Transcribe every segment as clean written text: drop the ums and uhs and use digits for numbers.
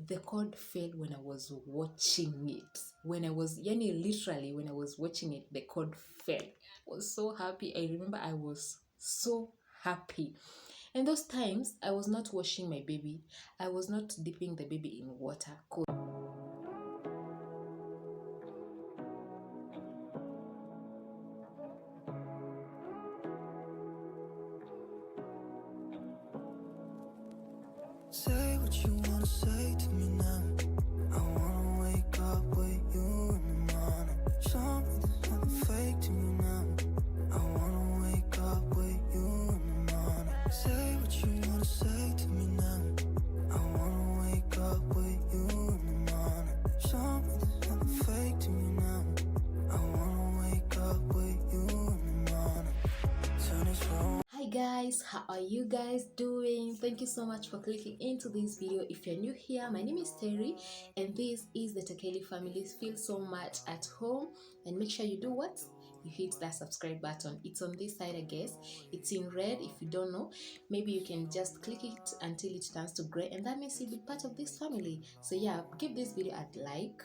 the cord fell when I was watching it. Literally when I was watching it, the cord fell. I was so happy. I remember I was so happy. And those times, I was not washing my baby. I was not dipping the baby in water. Say what you wanna say to me now. I wanna wake up with you in the morning. Show me there's nothing fake to me now. I wanna wake up with you in the morning. Say what you wanna say to me now. I wanna wake up with you in the morning. Show me there's nothing fake to me now. I wanna wake up with you in the morning. Turn this room. Hi guys, how are you guys doing? Thank you so much for clicking into this video. If you're new here, my name is Terry and this is the Tekeli family. Feel so much at home and make sure you do what? You hit that subscribe button. It's on this side, I guess. It's in red. If you don't know, maybe you can just click it until it turns to gray and that means you'll be part of this family. So yeah, give this video a like.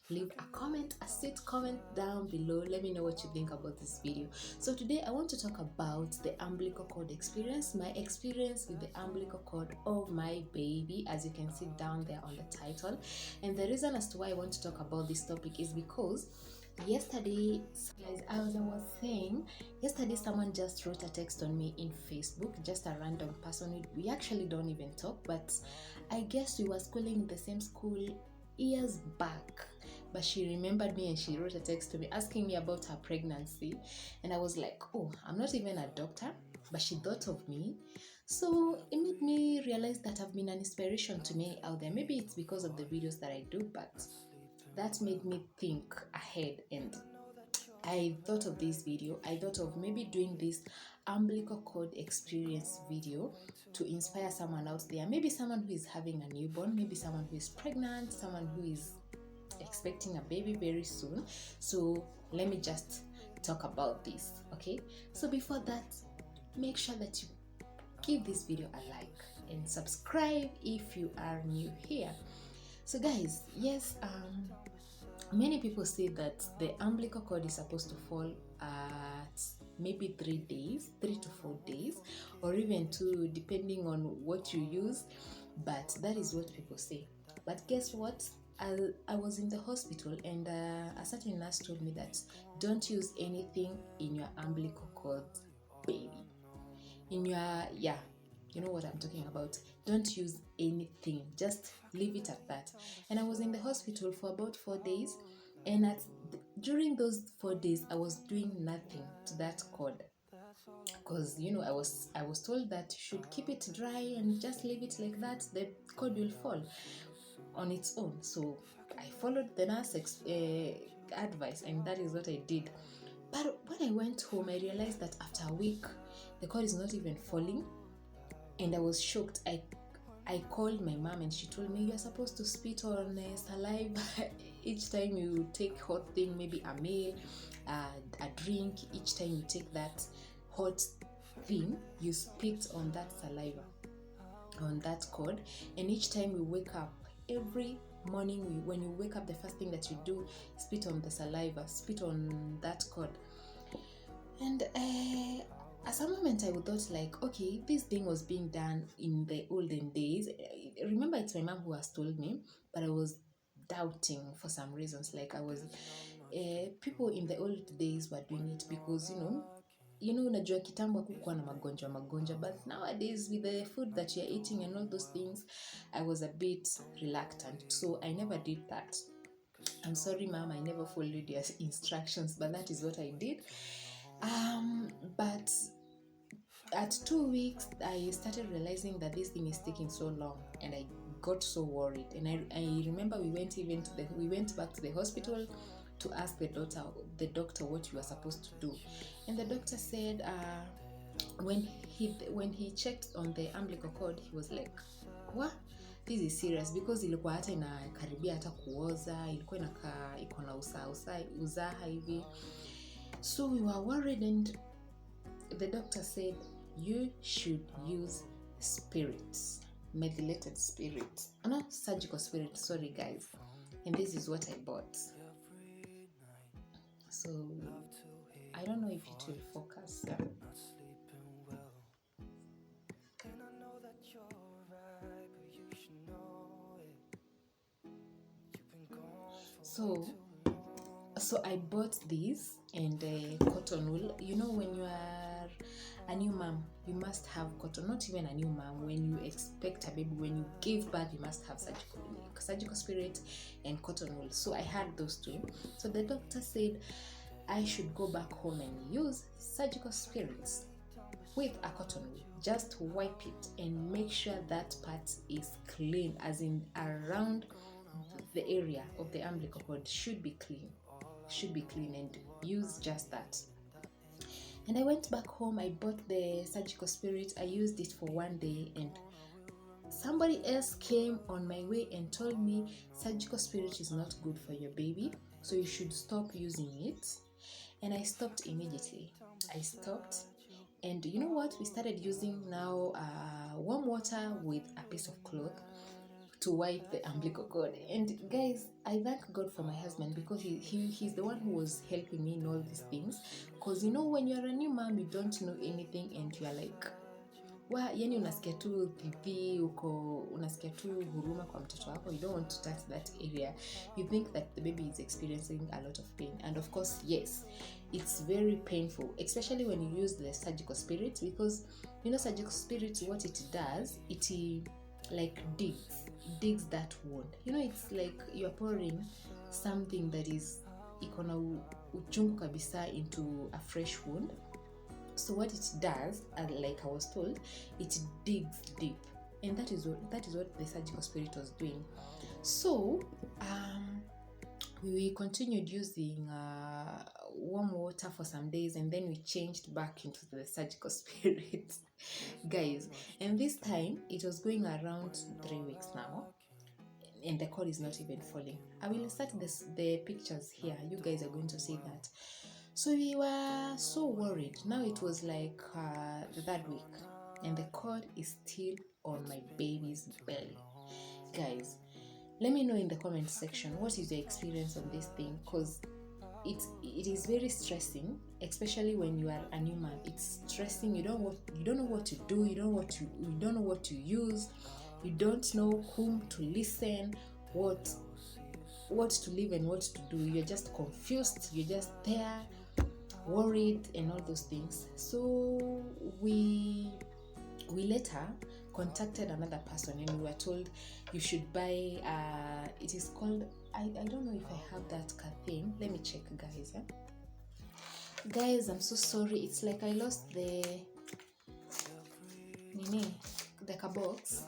Leave a comment, a sweet comment down below. Let me know what you think about this video. So today I want to talk about the umbilical cord experience, my experience with the umbilical cord of my baby, as you can see down there on the title. And the reason as to why I want to talk about this topic is because yesterday, guys, as I was saying, yesterday someone just wrote a text on me in Facebook, just a random person. We actually don't even talk, but I guess we were schooling in the same school years back. But she remembered me and she wrote a text to me asking me about her pregnancy. And I was like, oh, I'm not even a doctor, but she thought of me. So it made me realize that I've been an inspiration to many out there. Maybe it's because of the videos that I do, but that made me think ahead. And I thought of this video. I thought of maybe doing this umbilical cord experience video to inspire someone out there. Maybe someone who is having a newborn, maybe someone who is pregnant, someone who is expecting a baby very soon. So let me just talk about this, okay? So before that, make sure that you give this video a like and subscribe if you are new here. So guys, yes, many people say that the umbilical cord is supposed to fall at maybe 3 days, 3 to 4 days, or even 2, depending on what you use. But that is what people say. But guess what? I was in the hospital and a certain nurse told me that don't use anything in your umbilical cord, baby. In your, yeah, you know what I'm talking about. Don't use anything. Just leave it at that. And I was in the hospital for about 4 days. And during those 4 days, I was doing nothing to that cord. Because I was told that you should keep it dry and just leave it like that. The cord will fall on its own. So I followed the nurse's advice and that is what I did. But when I went home, I realized that after a week the cord is not even falling, and I was shocked. I called my mom and she told me you're supposed to spit on saliva each time you take hot thing, maybe a meal, a drink. Each time you take that hot thing, you spit on that saliva on that cord. And each time you wake up, every morning when you wake up, the first thing that you do, spit on the saliva, spit on that cord. And at some moment I would thought like, okay, this thing was being done in the olden days. Remember, it's my mom who has told me, but I was doubting for some reasons. Like I was people in the old days were doing it because unajua kitambo hakukuwa na magonjwa, but nowadays with the food that you're eating and all those things, I was a bit reluctant, so I never did that. I'm sorry mom, I never followed your instructions, but that is what I did. But at 2 weeks I started realizing that this thing is taking so long and I got so worried. And I remember we went back to the hospital to ask the doctor what you were supposed to do. And the doctor said when he checked on the umbilical cord, he was like, what? This is serious, because ilikuwa hata inakaribia hata kuoza, ilikuwa iko na usaha hivi. So we were worried and the doctor said you should use spirits. methylated spirit. Not surgical spirit, sorry guys. And this is what I bought. So I don't know if it will focus. So I bought this and cotton wool. You know, when you are a new mom, you must have cotton. Not even a new mom, when you expect a baby, when you give birth, you must have surgical spirit and cotton wool. So I had those two. So the doctor said I should go back home and use surgical spirits with a cotton wool. Just wipe it and make sure that part is clean, as in around the area of the umbilical cord should be clean, and use just that. And I went back home, I bought the surgical spirit, I used it for one day, and somebody else came on my way and told me surgical spirit is not good for your baby, so you should stop using it. And I stopped immediately. And you know what? We started using now warm water with a piece of cloth to wipe the umbilical cord. And guys, I thank God for my husband, because he's the one who was helping me in all these things. Because you know, when you're a new mom, you don't know anything, and you're like, yani unasikia tu dhidi uko, unasikia tu huruma kwa mtoto wako. You don't want to touch that area. You think that the baby is experiencing a lot of pain, and of course, yes, it's very painful, especially when you use the surgical spirit, because you know, surgical spirit, what it does, it like digs that wound. You know, it's like you're pouring something that is ikona uchungu kabisa into a fresh wound. So what it does, like I was told, it digs deep, and that is what the surgical spirit was doing. So we continued using warm water for some days, and then we changed back into the surgical spirit, guys. And this time it was going around 3 weeks now, and the cord is not even falling. I will insert the pictures here. You guys are going to see that. So we were so worried. Now it was like the third week, and the cord is still on my baby's belly. Guys, let me know in the comment section, what is your experience on this thing, because it is very stressing, especially when you are a new mom. It's stressing. You don't know what to do. You don't know what to use. You don't know whom to listen, what to leave and what to do. You're just confused. You're just there, worried, and all those things. So we later contacted another person, and we were told you should buy it is called, I don't know if I have that thing. Let me check, guys. Guys, I'm so sorry. It's like I lost the box,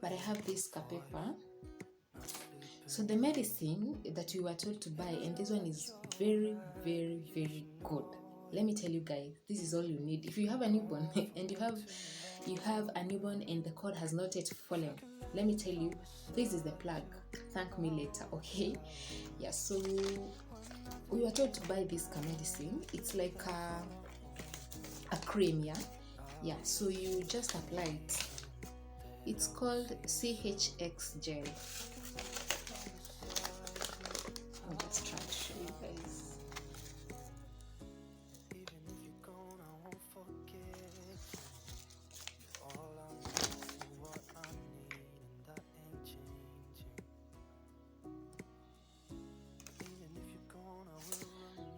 but I have this paper. So the medicine that we were told to buy, and this one is very, very, very good. Let me tell you guys, this is all you need. If you have a newborn and you have a newborn and the cord has not yet fallen, let me tell you, this is the plug. Thank me later, okay? Yeah, so we were told to buy this medicine. It's like a cream, yeah. So you just apply it. It's called CHX gel. I'll just try to show you guys.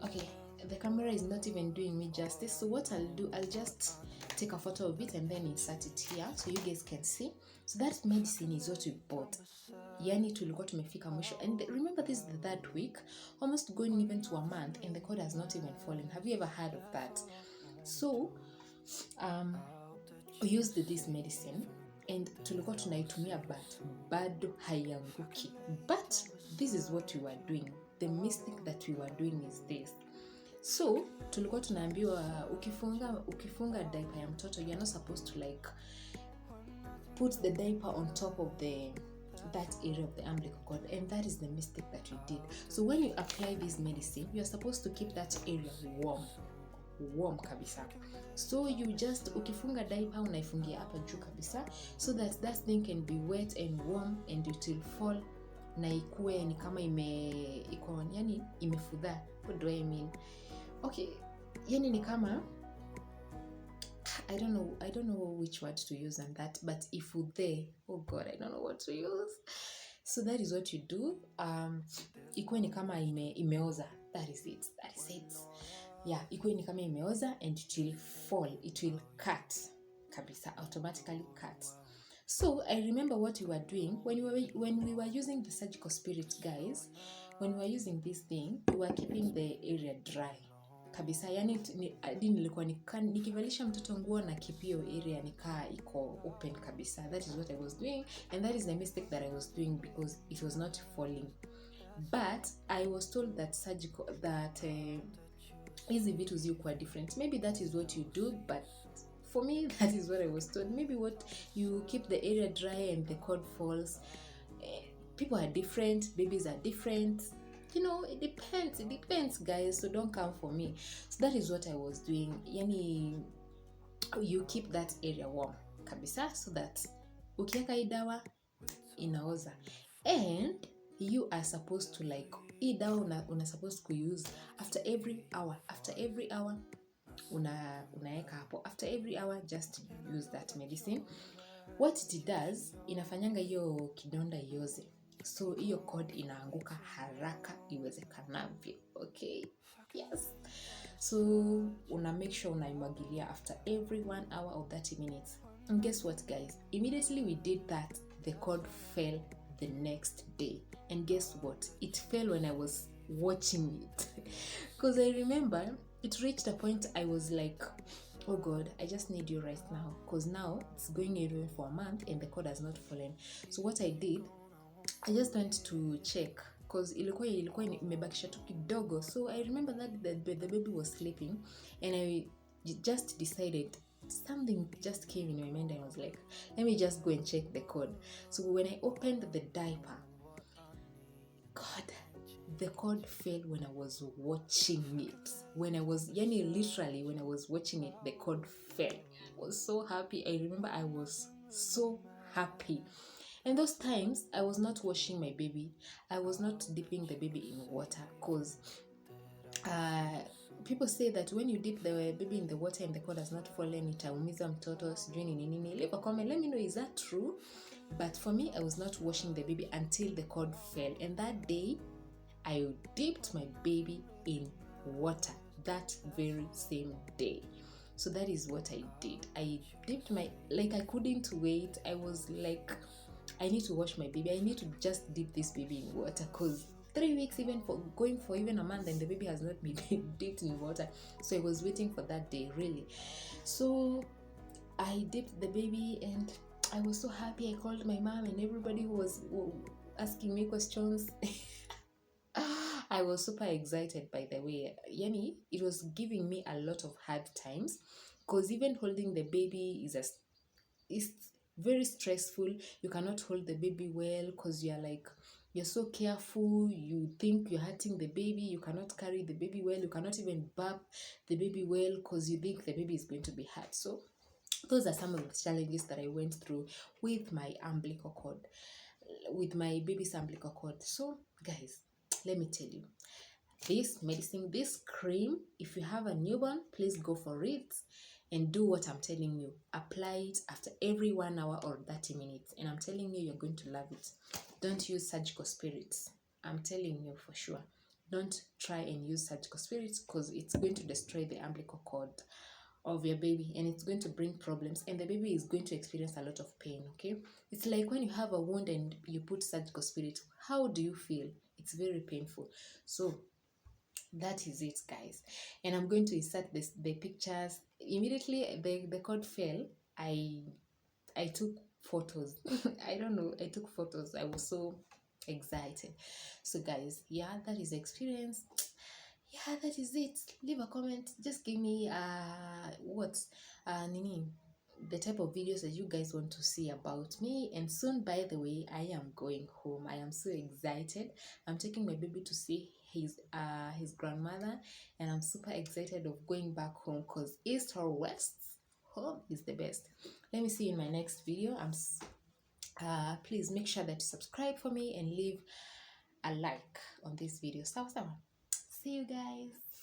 Okay, the camera is not even doing me justice, so what I'll do, I'll just take a photo of it and then insert it here so you guys can see. So that medicine is what we bought. Yani tulikuwa tumefika mwisho, and remember, this is the third week, almost going even to a month, and the cord has not even fallen. Have you ever heard of that? So we used this medicine and tulikuwa tunaitumia, but bado haianguki. But this is what we were doing. The mistake that we were doing is this. So tulikuwa tunaambiwa ukifunga diaper ya mtoto, you're not supposed to like put the diaper on top of that area of the umbilical cord, and that is the mistake that we did. So when you apply this medicine, you're supposed to keep that area warm. warm kabisa. So you just ukifunga diaper unaifungia hapa juu kabisa, so that thing can be wet and warm and it will fall na ikue ni kama yani imefudha. What do I mean? Okay, yani ni kama I don't know which word to use on that, but ifudhe, oh god, I don't know what to use. So that is what you do. Ikuwe ni kama imeoza. That is it. Yeah, ikuwe ni kama imeoza and it will fall, it will cut kabisa, automatically cut. So I remember what we were doing when we were using the surgical spirit, guys. When we were using this thing, we were keeping the area dry kabisa. Yani nilikuwa nikivalisha mtoto nguo na keep hiyo area nikaa iko open kabisa. That is what I was doing, and that is the mistake that I was doing because it was not falling. But I was told that hizi vitu zikuwa different. Maybe that is what you do, but for me that is what I was told. Maybe what you keep the area dry and the cord falls. People are different, babies are different. You know, it depends, guys, so don't come for me. So that is what I was doing. Yani, you keep that area warm kabisa, so that ukiweka hii dawa inaoza. And you are supposed to like, hii dawa una supposed to use after every hour unaeka hapo. After every hour, just use that medicine. What it does, inafanyanga hiyo kidonda ioze. So hiyo cord inaanguka haraka iwezekanavyo. Okay, yes. So una make sure unaimwagilia after every 1 hour or 30 minutes. And guess what, guys? Immediately we did that, the cord fell the next day. And guess what? It fell when I was watching it. Because I remember it reached a point I was like, oh god, I just need you right now, because now it's going even for a month and the cord has not fallen. So what I did, I just went to check because ilikuwa imebakisha tu kidogo. So I remember that the baby was sleeping, and I just decided, something just came in my mind. I was like, let me just go and check the cord. So when I opened the diaper, god, the cord fell when I was watching it. Literally when I was watching it, the cord fell. I was so happy. I remember I was so happy. And those times, I was not washing my baby. I was not dipping the baby in water, because people say that when you dip the baby in the water and the cord has not fallen, itaumiza mtoto, sijui nini. Leave a comment, let me know, is that true? But for me, I was not washing the baby until the cord fell. And that day, I dipped my baby in water that very same day. So that is what I did. I dipped I couldn't wait. I was like, I need to wash my baby. I need to just dip this baby in water, because 3 weeks, even for going for even a month, and the baby has not been dipped in water. So I was waiting for that day, really. So I dipped the baby and I was so happy. I called my mom and everybody who was asking me questions. I was super excited, by the way. Yani, it was giving me a lot of hard times, because even holding the baby is very stressful. You cannot hold the baby well because you're so careful. You think you're hurting the baby. You cannot carry the baby well. You cannot even burp the baby well because you think the baby is going to be hurt. So those are some of the challenges that I went through with my umbilical cord, with my baby's umbilical cord. So guys, let me tell you, this medicine, this cream, if you have a newborn, please go for it and do what I'm telling you. Apply it after every 1 hour or 30 minutes, and I'm telling you, you're going to love it. Don't use surgical spirits. I'm telling you for sure. Don't try and use surgical spirits, because it's going to destroy the umbilical cord of your baby, and it's going to bring problems, and the baby is going to experience a lot of pain. Okay, it's like when you have a wound and you put surgical spirit. How do you feel? It's very painful. So that is it, guys, and I'm going to insert the pictures. Immediately the cord fell, I took photos. I don't know, I took photos. I was so excited. So guys, yeah, that is the experience. Yeah, that is it. Leave a comment. Just give me nini the type of videos that you guys want to see about me. And soon, by the way, I am going home. I am so excited. I'm taking my baby to see his grandmother, and I'm super excited of going back home, because east or west, home is the best. Let me see you in my next video. Please make sure that you subscribe for me and leave a like on this video. Sawa sawa. See you guys.